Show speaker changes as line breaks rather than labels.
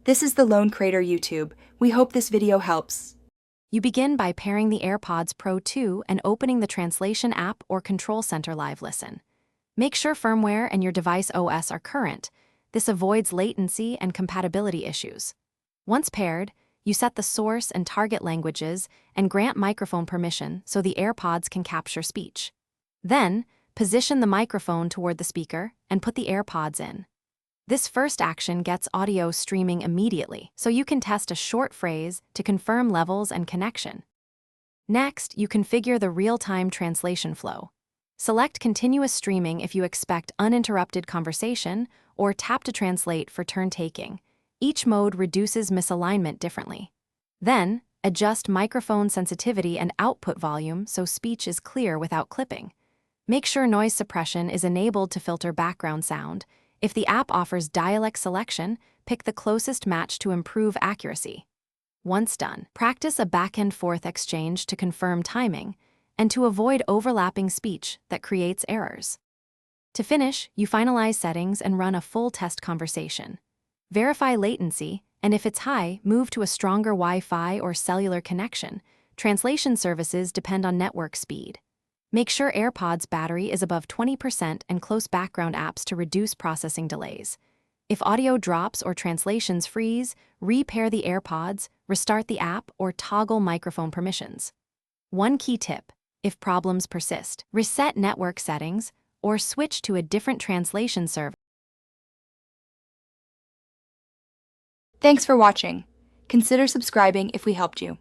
This is the Lone Crater YouTube. We hope this video helps.
You begin by pairing the AirPods Pro 2 and opening the Translation app or Control Center Live Listen. Make sure firmware and your device OS are current. This avoids latency and compatibility issues. Once paired, you set the source and target languages and grant microphone permission so the AirPods can capture speech. Then, position the microphone toward the speaker and put the AirPods in. This first action gets audio streaming immediately, so you can test a short phrase to confirm levels and connection. Next, you configure the real-time translation flow. Select continuous streaming if you expect uninterrupted conversation, or tap to translate for turn-taking. Each mode reduces misalignment differently. Then, adjust microphone sensitivity and output volume so speech is clear without clipping. Make sure noise suppression is enabled to filter background sound. If the app offers dialect selection, pick the closest match to improve accuracy. Once done, practice a back-and-forth exchange to confirm timing and to avoid overlapping speech that creates errors. To finish, you finalize settings and run a full test conversation. Verify latency, and if it's high, move to a stronger Wi-Fi or cellular connection. Translation services depend on network speed. Make sure AirPods battery is above 20% and close background apps to reduce processing delays. If audio drops or translations freeze, repair the AirPods, restart the app, or toggle microphone permissions. One key tip: if problems persist, reset network settings or switch to a different translation service.
Thanks for watching. Consider subscribing if we helped you.